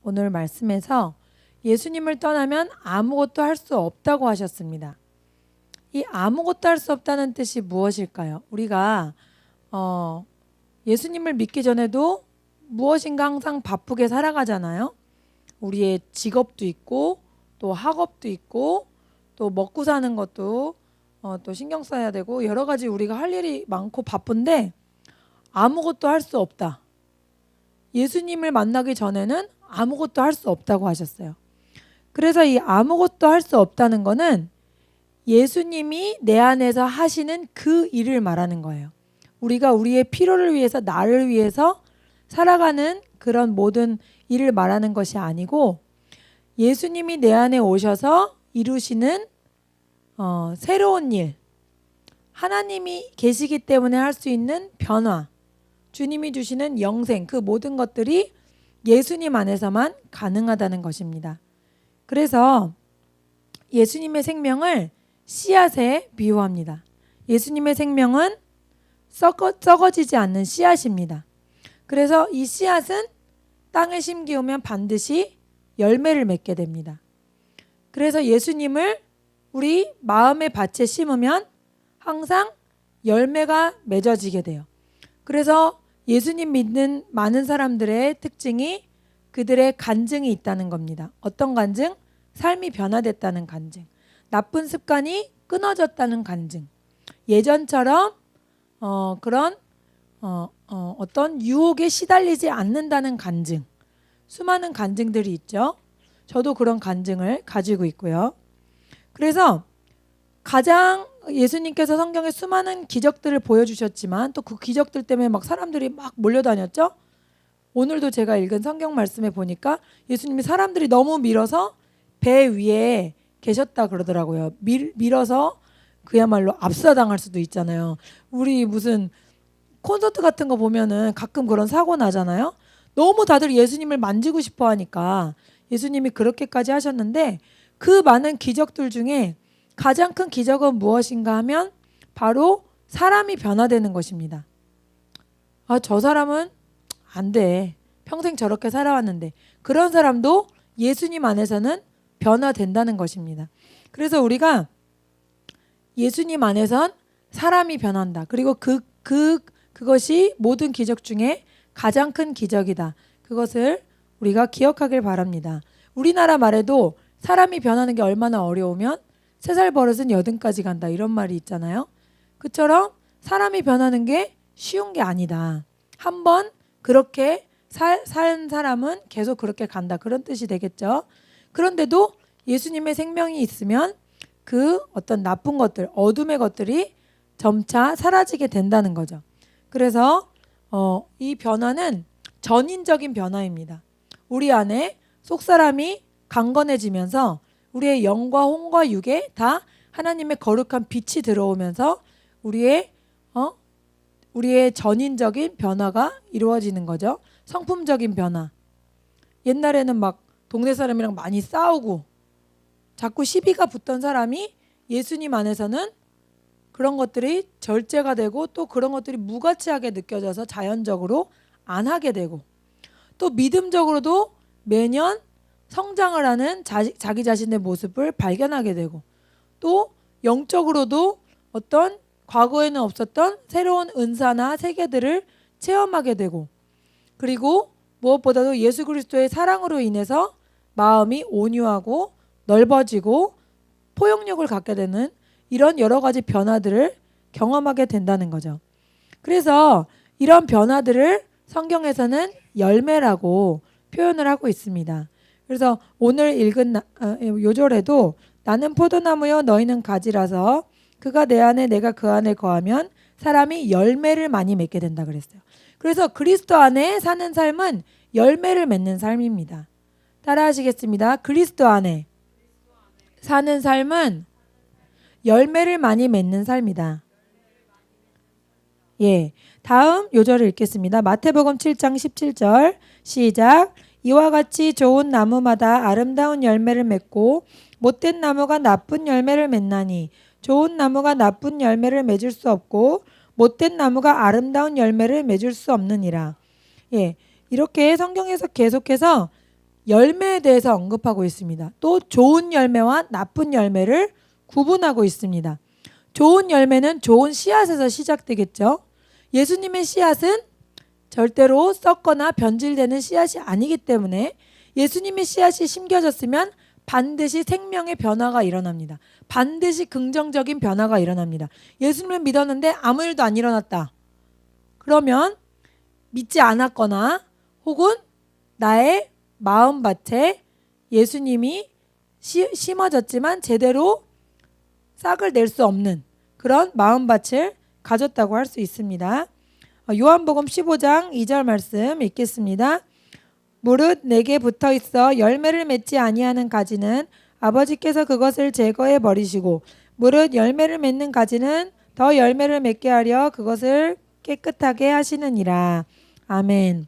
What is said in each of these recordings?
오늘 말씀에서 예수님을 떠나면 아무것도 할 수 없다고 하셨습니다. 이 아무것도 할 수 없다는 뜻이 무엇일까요? 우리가 예수님을 믿기 전에도 무엇인가 항상 바쁘게 살아가잖아요. 우리의 직업도 있고 또 학업도 있고 또 먹고 사는 것도 또 신경 써야 되고 여러 가지 우리가 할 일이 많고 바쁜데 아무것도 할 수 없다. 예수님을 만나기 전에는 아무것도 할 수 없다고 하셨어요. 그래서 이 아무것도 할 수 없다는 거는 예수님이 내 안에서 하시는 그 일을 말하는 거예요. 우리가 우리의 필요를 위해서 나를 위해서 살아가는 그런 모든 일을 말하는 것이 아니고 예수님이 내 안에 오셔서 이루시는 새로운 일, 하나님이 계시기 때문에 할 수 있는 변화, 주님이 주시는 영생, 그 모든 것들이 예수님 안에서만 가능하다는 것입니다. 그래서 예수님의 생명을 씨앗에 비유합니다. 예수님의 생명은 썩어지지 않는 씨앗입니다. 그래서 이 씨앗은 땅에 심기우면 반드시 열매를 맺게 됩니다. 그래서 예수님을 우리 마음의 밭에 심으면 항상 열매가 맺어지게 돼요. 그래서 예수님 믿는 많은 사람들의 특징이 그들의 간증이 있다는 겁니다. 어떤 간증? 삶이 변화됐다는 간증. 나쁜 습관이 끊어졌다는 간증. 예전처럼 그런 어떤 유혹에 시달리지 않는다는 간증. 수많은 간증들이 있죠. 저도 그런 간증을 가지고 있고요. 그래서 가장 예수님께서 성경에 수많은 기적들을 보여주셨지만 또 그 기적들 때문에 막 사람들이 막 몰려다녔죠. 오늘도 제가 읽은 성경 말씀에 보니까 예수님이 사람들이 너무 밀어서 배 위에 계셨다 그러더라고요. 밀어서 그야말로 압사당할 수도 있잖아요. 우리 무슨 콘서트 같은 거 보면은 가끔 그런 사고 나잖아요. 너무 다들 예수님을 만지고 싶어 하니까 예수님이 그렇게까지 하셨는데 그 많은 기적들 중에 가장 큰 기적은 무엇인가 하면 바로 사람이 변화되는 것입니다. 저 사람은 안 돼. 평생 저렇게 살아왔는데 그런 사람도 예수님 안에서는 변화된다는 것입니다. 그래서 우리가 예수님 안에선 사람이 변한다. 그리고 그것이 모든 기적 중에 가장 큰 기적이다. 그것을 우리가 기억하길 바랍니다. 우리나라 말에도 사람이 변하는 게 얼마나 어려우면 3살 버릇은 8까지 간다 이런 말이 있잖아요. 그처럼 사람이 변하는 게 쉬운 게 아니다. 한번 그렇게 산 사람은 계속 그렇게 간다. 그런 뜻이 되겠죠. 그런데도 예수님의 생명이 있으면 그 어떤 나쁜 것들, 어둠의 것들이 점차 사라지게 된다는 거죠. 그래서 이 변화는 전인적인 변화입니다. 우리 안에 속사람이 강건해지면서 우리의 영과 혼과 육에 다 하나님의 거룩한 빛이 들어오면서 우리의 전인적인 변화가 이루어지는 거죠. 성품적인 변화. 옛날에는 막 동네 사람이랑 많이 싸우고 자꾸 시비가 붙던 사람이 예수님 안에서는 그런 것들이 절제가 되고 또 그런 것들이 무가치하게 느껴져서 자연적으로 안 하게 되고 또 믿음적으로도 매년 성장을 하는 자기 자신의 모습을 발견하게 되고 또 영적으로도 어떤 과거에는 없었던 새로운 은사나 세계들을 체험하게 되고 그리고 무엇보다도 예수 그리스도의 사랑으로 인해서 마음이 온유하고 넓어지고 포용력을 갖게 되는 이런 여러 가지 변화들을 경험하게 된다는 거죠. 그래서 이런 변화들을 성경에서는 열매라고 표현을 하고 있습니다. 그래서 오늘 읽은 요절에도 나는 포도나무여 너희는 가지라서 그가 내 안에 내가 그 안에 거하면 사람이 열매를 많이 맺게 된다 그랬어요. 그래서 그리스도 안에 사는 삶은 열매를 맺는 삶입니다. 따라하시겠습니다. 그리스도 안에 사는 삶은 열매를 많이 맺는 삶이다. 예, 다음 요절을 읽겠습니다. 마태복음 7장 17절 시작. 이와 같이 좋은 나무마다 아름다운 열매를 맺고 못된 나무가 나쁜 열매를 맺나니 좋은 나무가 나쁜 열매를 맺을 수 없고 못된 나무가 아름다운 열매를 맺을 수 없느니라. 예, 이렇게 성경에서 계속해서 열매에 대해서 언급하고 있습니다. 또 좋은 열매와 나쁜 열매를 구분하고 있습니다. 좋은 열매는 좋은 씨앗에서 시작되겠죠. 예수님의 씨앗은 절대로 썩거나 변질되는 씨앗이 아니기 때문에 예수님의 씨앗이 심겨졌으면 반드시 생명의 변화가 일어납니다. 반드시 긍정적인 변화가 일어납니다. 예수님을 믿었는데 아무 일도 안 일어났다. 그러면 믿지 않았거나 혹은 나의 마음밭에 예수님이 심어졌지만 제대로 싹을 낼 수 없는 그런 마음밭을 가졌다고 할 수 있습니다. 요한복음 15장 2절 말씀 읽겠습니다. 무릇 내게 붙어 있어 열매를 맺지 아니하는 가지는 아버지께서 그것을 제거해 버리시고 무릇 열매를 맺는 가지는 더 열매를 맺게 하려 그것을 깨끗하게 하시느니라. 아멘.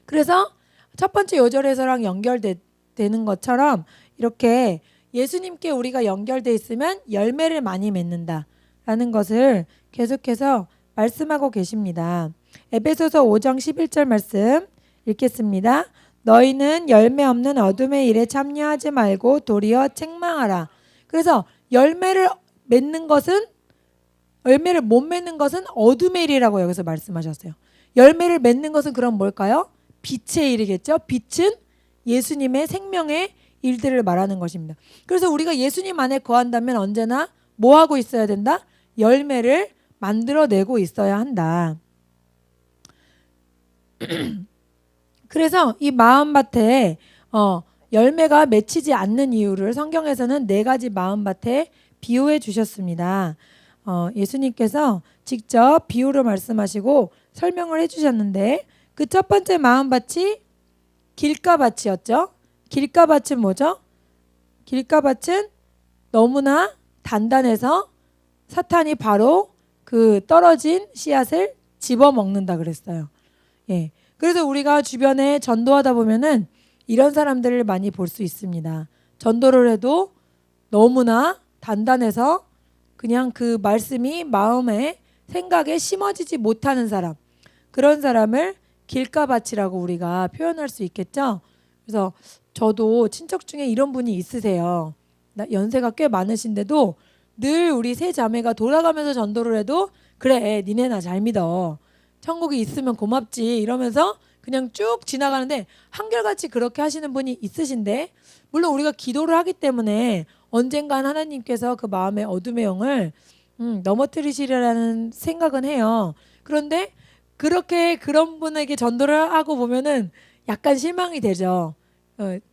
그래서 첫 번째 요절에서랑 연결되는 것처럼 이렇게 예수님께 우리가 연결돼 있으면 열매를 많이 맺는다라는 것을 계속해서 말씀하고 계십니다. 에베소서 5장 11절 말씀 읽겠습니다. 너희는 열매 없는 어둠의 일에 참여하지 말고 도리어 책망하라. 그래서 열매를 못 맺는 것은 어둠의 일이라고 여기서 말씀하셨어요. 열매를 맺는 것은 그럼 뭘까요? 빛의 일이겠죠. 빛은 예수님의 생명의 일들을 말하는 것입니다. 그래서 우리가 예수님 안에 거한다면 언제나 뭐 하고 있어야 된다? 열매를 만들어내고 있어야 한다. 그래서 이 마음밭에 열매가 맺히지 않는 이유를 성경에서는 4가지 마음밭에 비유해 주셨습니다. 예수님께서 직접 비유로 말씀하시고 설명을 해주셨는데 그 첫 번째 마음밭이 길가밭이었죠. 길가밭은 뭐죠? 길가밭은 너무나 단단해서 사탄이 바로 그 떨어진 씨앗을 집어먹는다 그랬어요. 예. 그래서 우리가 주변에 전도하다 보면은 이런 사람들을 많이 볼 수 있습니다. 전도를 해도 너무나 단단해서 그냥 그 말씀이 마음에 생각에 심어지지 못하는 사람, 그런 사람을 길가밭이라고 우리가 표현할 수 있겠죠. 그래서 저도 친척 중에 이런 분이 있으세요. 연세가 꽤 많으신데도 늘 우리 세 자매가 돌아가면서 전도를 해도 그래 니네 나 잘 믿어, 천국이 있으면 고맙지 이러면서 그냥 쭉 지나가는데 한결같이 그렇게 하시는 분이 있으신데, 물론 우리가 기도를 하기 때문에 언젠간 하나님께서 그 마음의 어둠의 영을 넘어뜨리시리라는 생각은 해요. 그런데 그렇게 그런 분에게 전도를 하고 보면은 약간 실망이 되죠.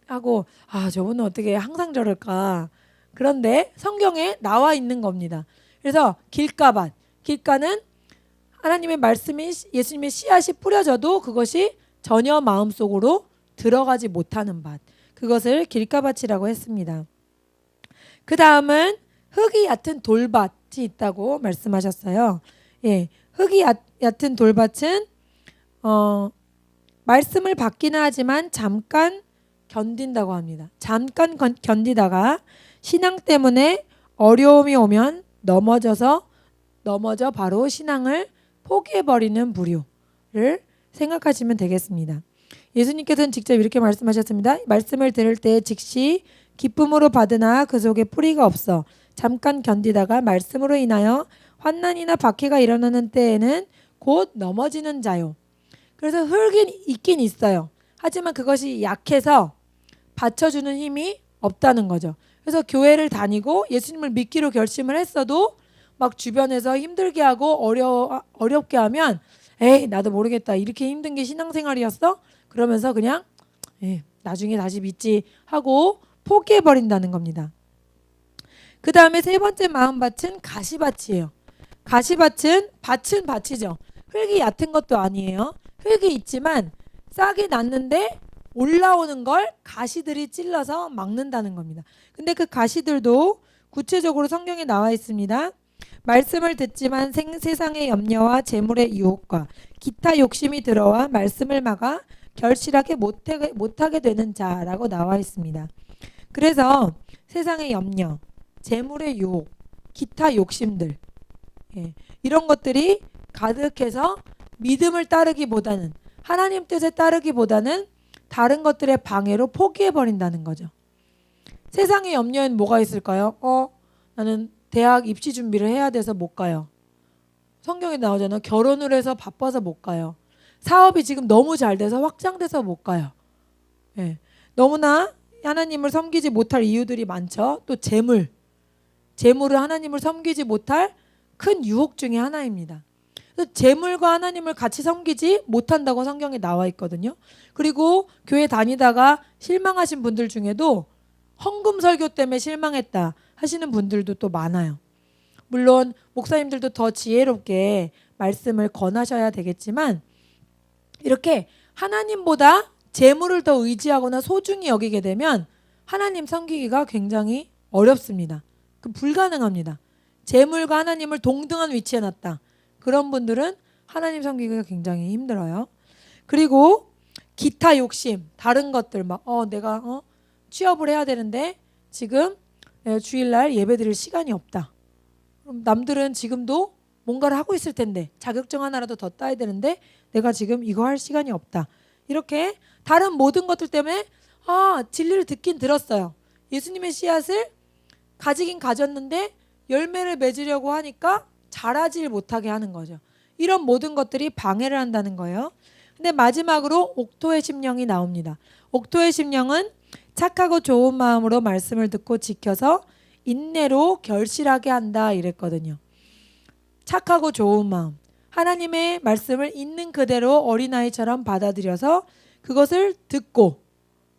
하고 저분은 어떻게 항상 저럴까. 그런데 성경에 나와 있는 겁니다. 그래서 길가밭, 길가는 하나님의 말씀이 예수님의 씨앗이 뿌려져도 그것이 전혀 마음속으로 들어가지 못하는 밭, 그것을 길가밭이라고 했습니다. 그 다음은 흙이 얕은 돌밭이 있다고 말씀하셨어요. 예, 흙이 얕은 돌밭은 말씀을 받기는 하지만 잠깐 견딘다고 합니다. 잠깐 견디다가 신앙 때문에 어려움이 오면 넘어져 바로 신앙을 포기해버리는 부류를 생각하시면 되겠습니다. 예수님께서는 직접 이렇게 말씀하셨습니다. 말씀을 들을 때 즉시 기쁨으로 받으나 그 속에 뿌리가 없어 잠깐 견디다가 말씀으로 인하여 환난이나 박해가 일어나는 때에는 곧 넘어지는 자요. 그래서 흙이 있긴 있어요. 하지만 그것이 약해서 받쳐주는 힘이 없다는 거죠. 그래서 교회를 다니고 예수님을 믿기로 결심을 했어도 막 주변에서 힘들게 하고 어렵게 하면 에이 나도 모르겠다, 이렇게 힘든 게 신앙생활이었어? 그러면서 그냥 나중에 다시 믿지 하고 포기해버린다는 겁니다. 그 다음에 세 번째 마음밭은 가시밭이에요. 가시밭은 밭이죠. 흙이 얕은 것도 아니에요. 흙이 있지만 싹이 났는데 올라오는 걸 가시들이 찔러서 막는다는 겁니다. 근데 그 가시들도 구체적으로 성경에 나와 있습니다. 말씀을 듣지만 세상의 염려와 재물의 유혹과 기타 욕심이 들어와 말씀을 막아 결실하게 못하게 되는 자라고 나와 있습니다. 그래서 세상의 염려, 재물의 유혹, 기타 욕심들, 이런 것들이 가득해서 믿음을 따르기보다는, 하나님 뜻에 따르기보다는 다른 것들의 방해로 포기해버린다는 거죠. 세상의 염려엔 뭐가 있을까요? 나는 대학 입시 준비를 해야 돼서 못 가요. 성경에 나오잖아요. 결혼을 해서 바빠서 못 가요. 사업이 지금 너무 잘 돼서 확장돼서 못 가요. 예. 너무나 하나님을 섬기지 못할 이유들이 많죠. 또 재물은 하나님을 섬기지 못할 큰 유혹 중에 하나입니다. 그래서 재물과 하나님을 같이 섬기지 못한다고 성경에 나와 있거든요. 그리고 교회 다니다가 실망하신 분들 중에도 헌금 설교 때문에 실망했다 하시는 분들도 또 많아요. 물론 목사님들도 더 지혜롭게 말씀을 권하셔야 되겠지만 이렇게 하나님보다 재물을 더 의지하거나 소중히 여기게 되면 하나님 섬기기가 굉장히 어렵습니다. 불가능합니다. 재물과 하나님을 동등한 위치에 놨다. 그런 분들은 하나님 섬기기가 굉장히 힘들어요. 그리고 기타 욕심, 다른 것들 막 내가 취업을 해야 되는데 지금 주일날 예배 드릴 시간이 없다. 그럼 남들은 지금도 뭔가를 하고 있을 텐데 자격증 하나라도 더 따야 되는데 내가 지금 이거 할 시간이 없다. 이렇게 다른 모든 것들 때문에 진리를 듣긴 들었어요. 예수님의 씨앗을 가지긴 가졌는데 열매를 맺으려고 하니까 자라질 못하게 하는 거죠. 이런 모든 것들이 방해를 한다는 거예요. 근데 마지막으로 옥토의 심령이 나옵니다. 옥토의 심령은 착하고 좋은 마음으로 말씀을 듣고 지켜서 인내로 결실하게 한다 이랬거든요. 착하고 좋은 마음, 하나님의 말씀을 있는 그대로 어린아이처럼 받아들여서 그것을 듣고,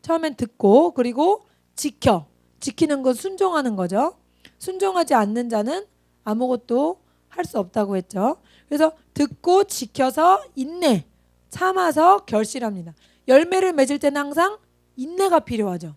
처음엔 듣고 그리고 지키는 건 순종하는 거죠. 순종하지 않는 자는 아무것도 할 수 없다고 했죠. 그래서 듣고 지켜서 인내, 참아서 결실합니다. 열매를 맺을 때는 항상 인내가 필요하죠.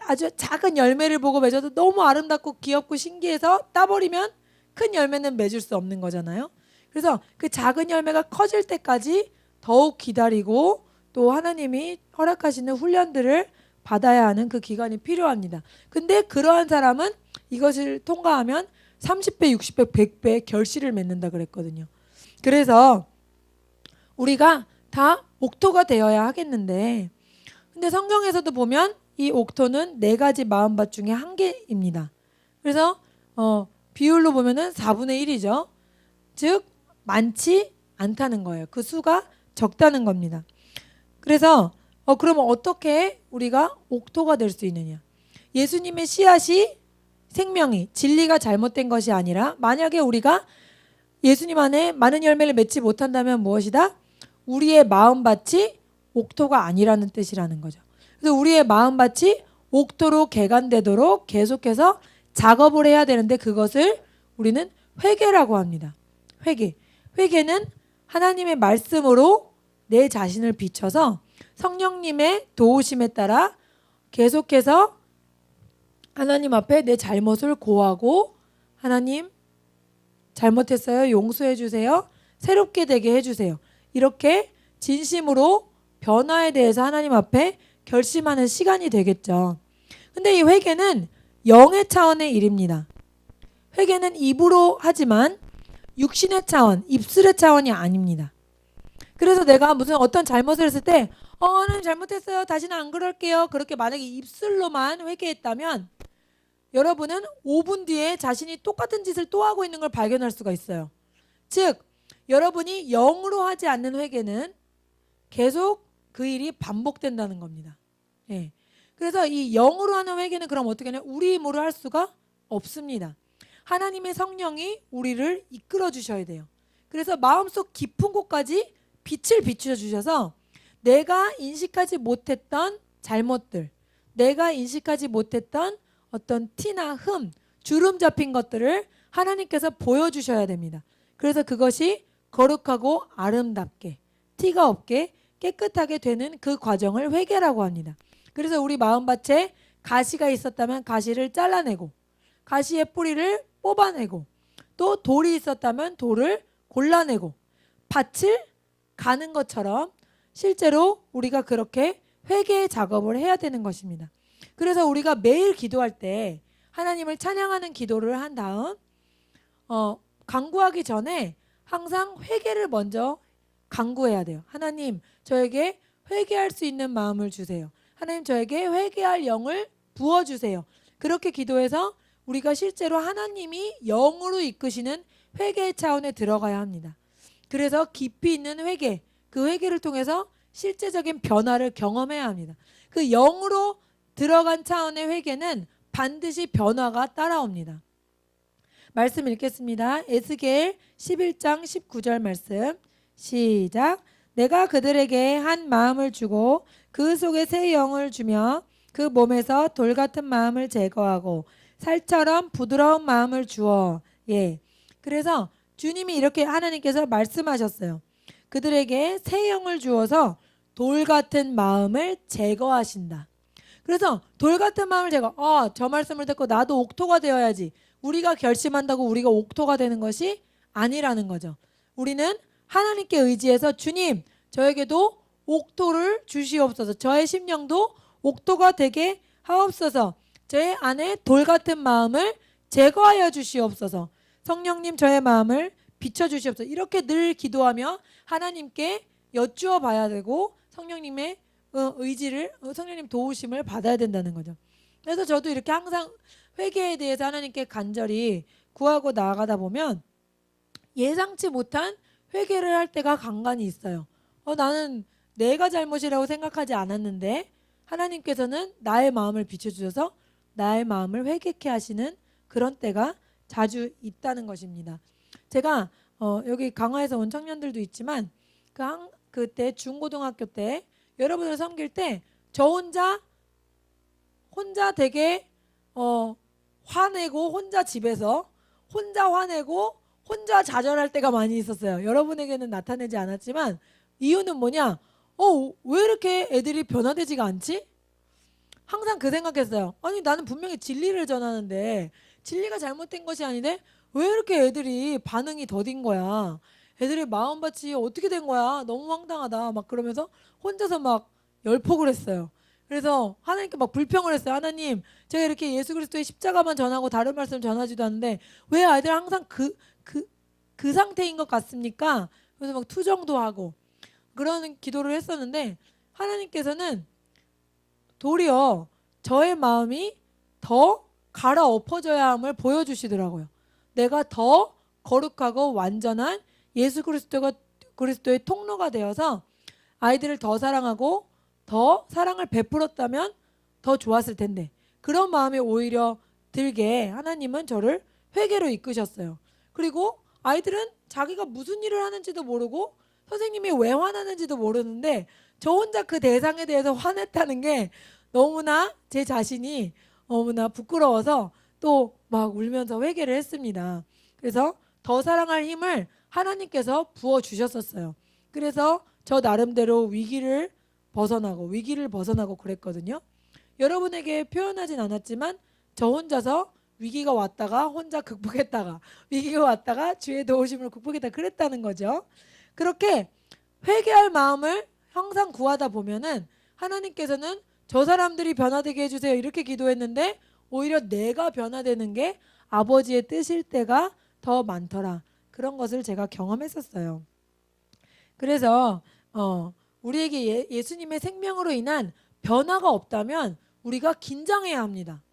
아주 작은 열매를 보고 맺어도 너무 아름답고 귀엽고 신기해서 따버리면 큰 열매는 맺을 수 없는 거잖아요. 그래서 그 작은 열매가 커질 때까지 더욱 기다리고 또 하나님이 허락하시는 훈련들을 받아야 하는 그 기간이 필요합니다. 근데 그러한 사람은 이것을 통과하면 30배, 60배, 100배 결실을 맺는다 그랬거든요. 그래서 우리가 다 옥토가 되어야 하겠는데, 근데 성경에서도 보면 이 옥토는 4가지 마음밭 중에 한 개입니다. 그래서 비율로 보면은 4분의 1이죠. 즉 많지 않다는 거예요. 그 수가 적다는 겁니다. 그래서 그러면 어떻게 우리가 옥토가 될 수 있느냐? 예수님의 씨앗이 생명이 진리가 잘못된 것이 아니라 만약에 우리가 예수님 안에 많은 열매를 맺지 못한다면 무엇이다? 우리의 마음밭이 옥토가 아니라는 뜻이라는 거죠. 그래서 우리의 마음밭이 옥토로 개간되도록 계속해서 작업을 해야 되는데 그것을 우리는 회개라고 합니다. 회개는 하나님의 말씀으로 내 자신을 비춰서 성령님의 도우심에 따라 계속해서 하나님 앞에 내 잘못을 고하고 하나님 잘못했어요. 용서해 주세요. 새롭게 되게 해주세요. 이렇게 진심으로 변화에 대해서 하나님 앞에 결심하는 시간이 되겠죠. 근데 이 회개는 영의 차원의 일입니다. 회개는 입으로 하지만 육신의 차원, 입술의 차원이 아닙니다. 그래서 내가 무슨 어떤 잘못을 했을 때 하나님 잘못했어요. 다시는 안 그럴게요. 그렇게 만약에 입술로만 회개했다면 여러분은 5분 뒤에 자신이 똑같은 짓을 또 하고 있는 걸 발견할 수가 있어요. 즉 여러분이 영으로 하지 않는 회개는 계속 그 일이 반복된다는 겁니다. 예. 그래서 이 영으로 하는 회개는 그럼 어떻게 하냐? 우리 힘으로 할 수가 없습니다. 하나님의 성령이 우리를 이끌어 주셔야 돼요. 그래서 마음속 깊은 곳까지 빛을 비추어 주셔서 내가 인식하지 못했던 잘못들, 내가 인식하지 못했던 어떤 티나 흠, 주름 잡힌 것들을 하나님께서 보여주셔야 됩니다. 그래서 그것이 거룩하고 아름답게, 티가 없게 깨끗하게 되는 그 과정을 회개라고 합니다. 그래서 우리 마음밭에 가시가 있었다면 가시를 잘라내고 가시의 뿌리를 뽑아내고 또 돌이 있었다면 돌을 골라내고 밭을 가는 것처럼 실제로 우리가 그렇게 회개의 작업을 해야 되는 것입니다. 그래서 우리가 매일 기도할 때 하나님을 찬양하는 기도를 한 다음 간구하기 전에 항상 회개를 먼저 간구해야 돼요. 하나님, 저에게 회개할 수 있는 마음을 주세요. 하나님, 저에게 회개할 영을 부어주세요. 그렇게 기도해서 우리가 실제로 하나님이 영으로 이끄시는 회개의 차원에 들어가야 합니다. 그래서 깊이 있는 회개, 그 회개를 통해서 실제적인 변화를 경험해야 합니다. 그 영으로 들어간 차원의 회개는 반드시 변화가 따라옵니다. 말씀 읽겠습니다. 에스겔 11장 19절 말씀 시작. 내가 그들에게 한 마음을 주고 그 속에 새 영을 주며 그 몸에서 돌 같은 마음을 제거하고 살처럼 부드러운 마음을 주어. 예. 그래서 주님이 이렇게 하나님께서 말씀하셨어요. 그들에게 새 영을 주어서 돌 같은 마음을 제거하신다. 그래서 돌 같은 마음을 저 말씀을 듣고 나도 옥토가 되어야지. 우리가 결심한다고 우리가 옥토가 되는 것이 아니라는 거죠. 우리는 하나님께 의지해서 주님, 저에게도 옥토를 주시옵소서. 저의 심령도 옥토가 되게 하옵소서. 제 안에 돌 같은 마음을 제거하여 주시옵소서. 성령님, 저의 마음을 비춰주시옵소서. 이렇게 늘 기도하며 하나님께 여쭈어 봐야 되고 성령님의 의지를, 성령님 도우심을 받아야 된다는 거죠. 그래서 저도 이렇게 항상 회개에 대해서 하나님께 간절히 구하고 나아가다 보면 예상치 못한 회개를 할 때가 간간히 있어요. 나는 내가 잘못이라고 생각하지 않았는데 하나님께서는 나의 마음을 비춰주셔서 나의 마음을 회개케 하시는 그런 때가 자주 있다는 것입니다. 제가 여기 강화에서 온 청년들도 있지만 그때 중고등학교 때 여러분을 섬길 때 저 혼자 되게 화내고 혼자 집에서 혼자 화내고 혼자 좌절할 때가 많이 있었어요. 여러분에게는 나타내지 않았지만 이유는 뭐냐? 왜 이렇게 애들이 변화되지가 않지? 항상 그 생각했어요. 아니 나는 분명히 진리를 전하는데 진리가 잘못된 것이 아닌데 왜 이렇게 애들이 반응이 더딘 거야? 애들의 마음밭이 어떻게 된 거야? 너무 황당하다. 막 그러면서 혼자서 막 열폭을 했어요. 그래서 하나님께 막 불평을 했어요. 하나님, 제가 이렇게 예수 그리스도의 십자가만 전하고 다른 말씀 전하지도 않는데 왜 아이들 항상 그 상태인 것 같습니까? 그래서 막 투정도 하고 그런 기도를 했었는데 하나님께서는 도리어 저의 마음이 더 갈아엎어져야 함을 보여주시더라고요. 내가 더 거룩하고 완전한 예수 그리스도의 통로가 되어서 아이들을 더 사랑하고 더 사랑을 베풀었다면 더 좋았을 텐데 그런 마음이 오히려 들게 하나님은 저를 회개로 이끄셨어요. 그리고 아이들은 자기가 무슨 일을 하는지도 모르고 선생님이 왜 화나는지도 모르는데 저 혼자 그 대상에 대해서 화냈다는 게 너무나 제 자신이 너무나 부끄러워서 또 막 울면서 회개를 했습니다. 그래서 더 사랑할 힘을 하나님께서 부어주셨었어요. 그래서 저 나름대로 위기를 벗어나고 그랬거든요. 여러분에게 표현하진 않았지만 저 혼자서 위기가 왔다가 혼자 극복했다가 위기가 왔다가 주의 도우심을 극복했다 그랬다는 거죠. 그렇게 회개할 마음을 항상 구하다 보면은 하나님께서는 저 사람들이 변화되게 해주세요 이렇게 기도했는데 오히려 내가 변화되는 게 아버지의 뜻일 때가 더 많더라. 그런 것을 제가 경험했었어요. 그래서 우리에게 예수님의 생명으로 인한 변화가 없다면 우리가 긴장해야 합니다.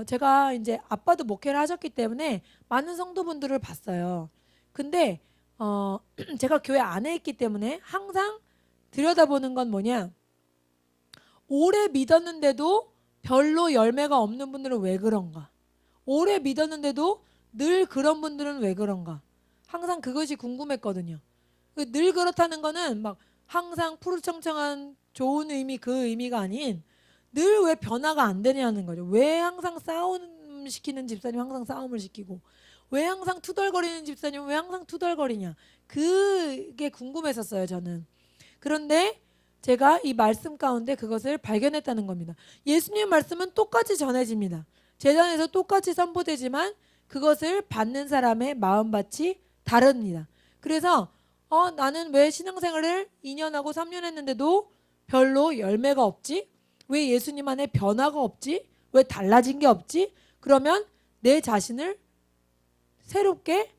제가 이제 아빠도 목회를 하셨기 때문에 많은 성도분들을 봤어요. 근데 제가 교회 안에 있기 때문에 항상 들여다보는 건 뭐냐? 오래 믿었는데도 별로 열매가 없는 분들은 왜 그런가? 오래 믿었는데도 늘 그런 분들은 왜 그런가? 항상 그것이 궁금했거든요. 늘 그렇다는 거는 막 항상 푸르청청한 좋은 의미 그 의미가 아닌 늘 왜 변화가 안 되냐는 거죠. 왜 항상 싸움 시키는 집사님 항상 싸움을 시키고 왜 항상 투덜거리는 집사님 왜 항상 투덜거리냐. 그게 궁금했었어요 저는. 그런데 제가 이 말씀 가운데 그것을 발견했다는 겁니다. 예수님의 말씀은 똑같이 전해집니다. 제단에서 똑같이 선포되지만 그것을 받는 사람의 마음밭이 다릅니다. 그래서 나는 왜 신앙생활을 2년하고 3년 했는데도 별로 열매가 없지? 왜 예수님 안에 변화가 없지? 왜 달라진 게 없지? 그러면 내 자신을 새롭게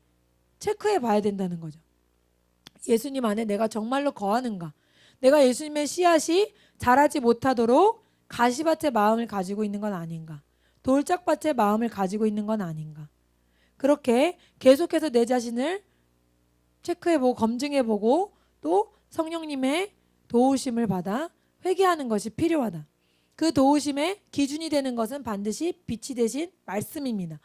체크해 봐야 된다는 거죠. 예수님 안에 내가 정말로 거하는가? 내가 예수님의 씨앗이 자라지 못하도록 가시밭의 마음을 가지고 있는 건 아닌가? 돌짝밭의 마음을 가지고 있는 건 아닌가? 그렇게 계속해서 내 자신을 체크해보고 검증해보고 또 성령님의 도우심을 받아 회개하는 것이 필요하다. 그 도우심의 기준이 되는 것은 반드시 빛이 되신 말씀입니다.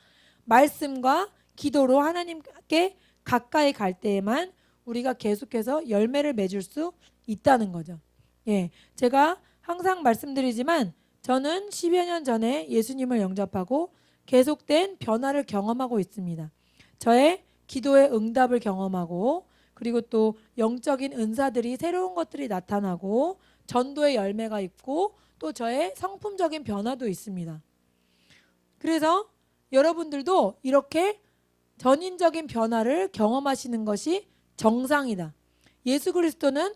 말씀과 기도로 하나님께 가까이 갈 때에만 우리가 계속해서 열매를 맺을 수 있다는 거죠. 예, 제가 항상 말씀드리지만 저는 10여 년 전에 예수님을 영접하고 계속된 변화를 경험하고 있습니다. 저의 기도의 응답을 경험하고 그리고 또 영적인 은사들이 새로운 것들이 나타나고 전도의 열매가 있고 또 저의 성품적인 변화도 있습니다. 그래서 여러분들도 이렇게 전인적인 변화를 경험하시는 것이 정상이다. 예수 그리스도는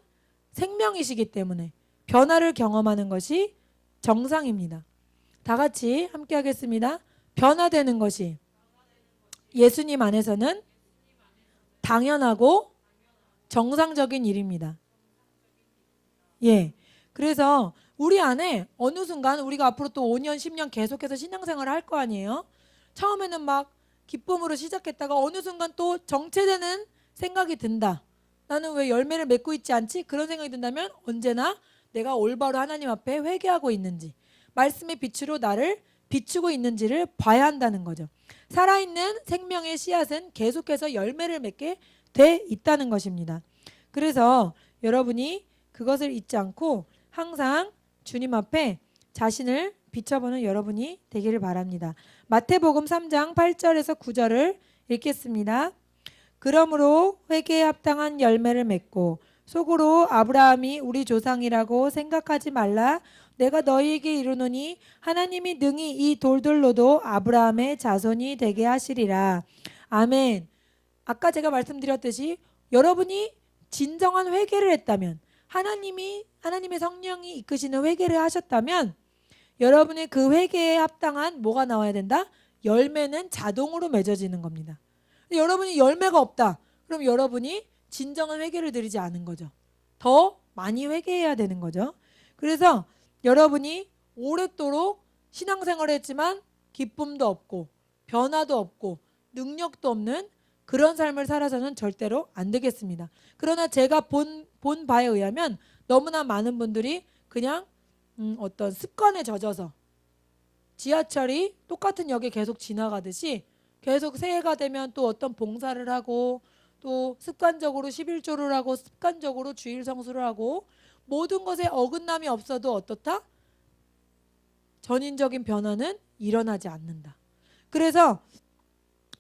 생명이시기 때문에 변화를 경험하는 것이 정상입니다. 다 같이 함께 하겠습니다. 변화되는 것이 예수님 안에서는 당연하고 정상적인 일입니다. 예. 그래서 우리 안에 어느 순간 우리가 앞으로 또 5년, 10년 계속해서 신앙생활을 할 거 아니에요? 처음에는 막 기쁨으로 시작했다가 어느 순간 또 정체되는 생각이 든다. 나는 왜 열매를 맺고 있지 않지? 그런 생각이 든다면 언제나 내가 올바로 하나님 앞에 회개하고 있는지, 말씀의 빛으로 나를 비추고 있는지를 봐야 한다는 거죠. 살아있는 생명의 씨앗은 계속해서 열매를 맺게 돼 있다는 것입니다. 그래서 여러분이 그것을 잊지 않고 항상 주님 앞에 자신을 비춰보는 여러분이 되기를 바랍니다. 마태복음 3장 8절에서 9절을 읽겠습니다. 그러므로 회개에 합당한 열매를 맺고 속으로 아브라함이 우리 조상이라고 생각하지 말라. 내가 너희에게 이르노니 하나님이 능히 이 돌들로도 아브라함의 자손이 되게 하시리라. 아멘. 아까 제가 말씀드렸듯이 여러분이 진정한 회개를 했다면 하나님의 성령이 이끄시는 회개를 하셨다면 여러분의 그 회개에 합당한 뭐가 나와야 된다? 열매는 자동으로 맺어지는 겁니다. 여러분이 열매가 없다. 그럼 여러분이 진정한 회개를 드리지 않은 거죠. 더 많이 회개해야 되는 거죠. 그래서 여러분이 오랫도록 신앙생활을 했지만 기쁨도 없고 변화도 없고 능력도 없는 그런 삶을 살아서는 절대로 안 되겠습니다. 그러나 제가 본 바에 의하면 너무나 많은 분들이 그냥 어떤 습관에 젖어서 지하철이 똑같은 역에 계속 지나가듯이 계속 새해가 되면 또 어떤 봉사를 하고 또 습관적으로 11조를 하고 습관적으로 주일 성수를 하고 모든 것에 어긋남이 없어도 어떻다? 전인적인 변화는 일어나지 않는다. 그래서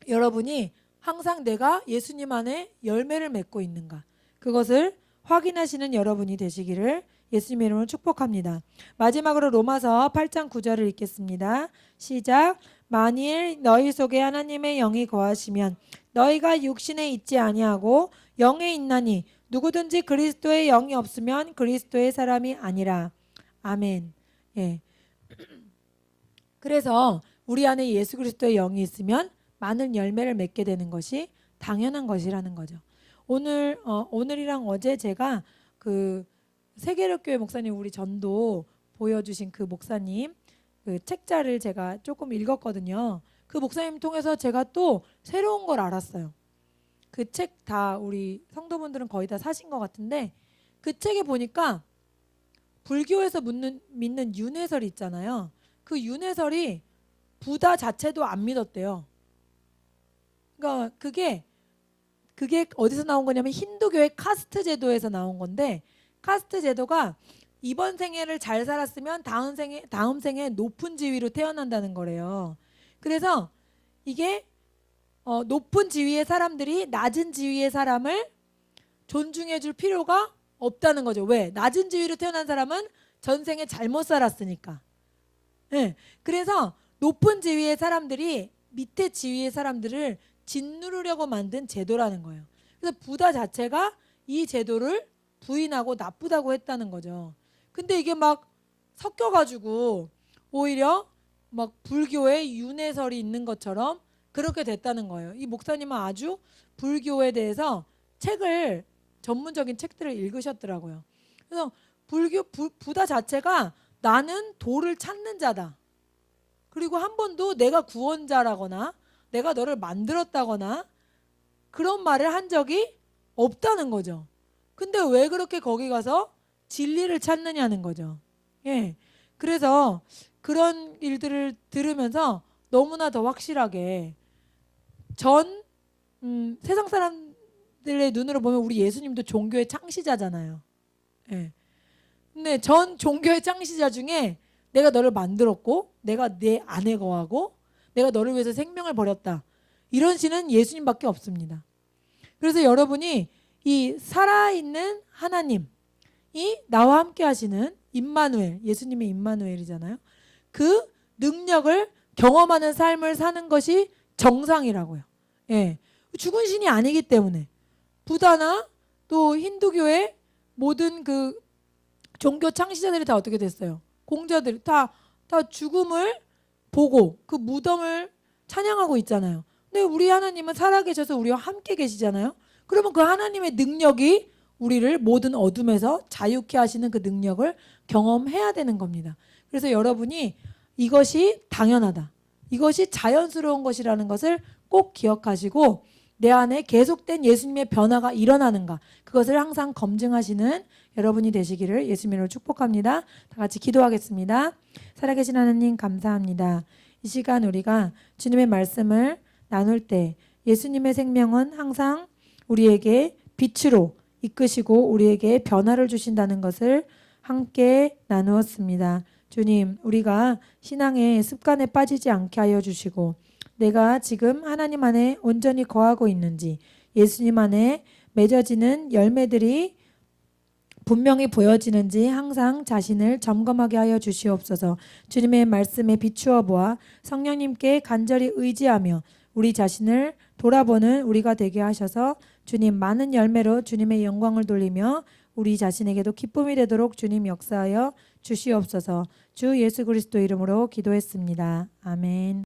여러분이 항상 내가 예수님 안에 열매를 맺고 있는가 그것을 확인하시는 여러분이 되시기를 예수님의 이름으로 축복합니다. 마지막으로 로마서 8장 9절을 읽겠습니다. 시작. 만일 너희 속에 하나님의 영이 거하시면 너희가 육신에 있지 아니하고 영에 있나니 누구든지 그리스도의 영이 없으면 그리스도의 사람이 아니라. 아멘. 예. 그래서 우리 안에 예수 그리스도의 영이 있으면 많은 열매를 맺게 되는 것이 당연한 것이라는 거죠. 오늘이랑 어제 제가 그 세계력교회 목사님 우리 전도 보여주신 그 목사님 그 책자를 제가 조금 읽었거든요. 그 목사님 통해서 제가 또 새로운 걸 알았어요. 그 책 다 우리 성도분들은 거의 다 사신 것 같은데 그 책에 보니까 불교에서 믿는 윤회설이 있잖아요. 그 윤회설이 부다 자체도 안 믿었대요. 그러니까 그게 어디서 나온 거냐면 힌두교의 카스트 제도에서 나온 건데 카스트 제도가 이번 생애를 잘 살았으면 다음 생에 높은 지위로 태어난다는 거래요. 그래서 이게 높은 지위의 사람들이 낮은 지위의 사람을 존중해 줄 필요가 없다는 거죠. 왜? 낮은 지위로 태어난 사람은 전생에 잘못 살았으니까. 네. 그래서 높은 지위의 사람들이 밑에 지위의 사람들을 짓누르려고 만든 제도라는 거예요. 그래서 부다 자체가 이 제도를 부인하고 나쁘다고 했다는 거죠. 근데 이게 막 섞여가지고 오히려 막 불교에 윤회설이 있는 것처럼 그렇게 됐다는 거예요. 이 목사님은 아주 불교에 대해서 책을 전문적인 책들을 읽으셨더라고요. 그래서 부다 자체가 나는 도를 찾는 자다. 그리고 한 번도 내가 구원자라거나 내가 너를 만들었다거나 그런 말을 한 적이 없다는 거죠. 근데 왜 그렇게 거기 가서 진리를 찾느냐는 거죠. 예. 그래서 그런 일들을 들으면서 너무나 더 확실하게 전 세상 사람들의 눈으로 보면 우리 예수님도 종교의 창시자잖아요. 예. 근데 전 종교의 창시자 중에 내가 너를 만들었고 내가 내 안에 거하고 내가 너를 위해서 생명을 버렸다. 이런 신은 예수님밖에 없습니다. 그래서 여러분이 이 살아있는 하나님이 나와 함께 하시는 임마누엘, 예수님의 임마누엘이잖아요. 그 능력을 경험하는 삶을 사는 것이 정상이라고요. 예. 죽은 신이 아니기 때문에 부다나 또 힌두교의 모든 그 종교 창시자들이 다 어떻게 됐어요? 공자들이 다 죽음을 보고 그 무덤을 찬양하고 있잖아요. 근데 우리 하나님은 살아계셔서 우리와 함께 계시잖아요. 그러면 그 하나님의 능력이 우리를 모든 어둠에서 자유케 하시는 그 능력을 경험해야 되는 겁니다. 그래서 여러분이 이것이 당연하다. 이것이 자연스러운 것이라는 것을 꼭 기억하시고 내 안에 계속된 예수님의 변화가 일어나는가 그것을 항상 검증하시는 여러분이 되시기를 예수님으로 축복합니다. 다 같이 기도하겠습니다. 살아계신 하나님 감사합니다. 이 시간 우리가 주님의 말씀을 나눌 때 예수님의 생명은 항상 우리에게 빛으로 이끄시고 우리에게 변화를 주신다는 것을 함께 나누었습니다. 주님, 우리가 신앙의 습관에 빠지지 않게 하여 주시고 내가 지금 하나님 안에 온전히 거하고 있는지 예수님 안에 맺어지는 열매들이 분명히 보여지는지 항상 자신을 점검하게 하여 주시옵소서. 주님의 말씀에 비추어 보아 성령님께 간절히 의지하며 우리 자신을 돌아보는 우리가 되게 하셔서 주님 많은 열매로 주님의 영광을 돌리며 우리 자신에게도 기쁨이 되도록 주님 역사하여 주시옵소서. 주 예수 그리스도 이름으로 기도했습니다. 아멘.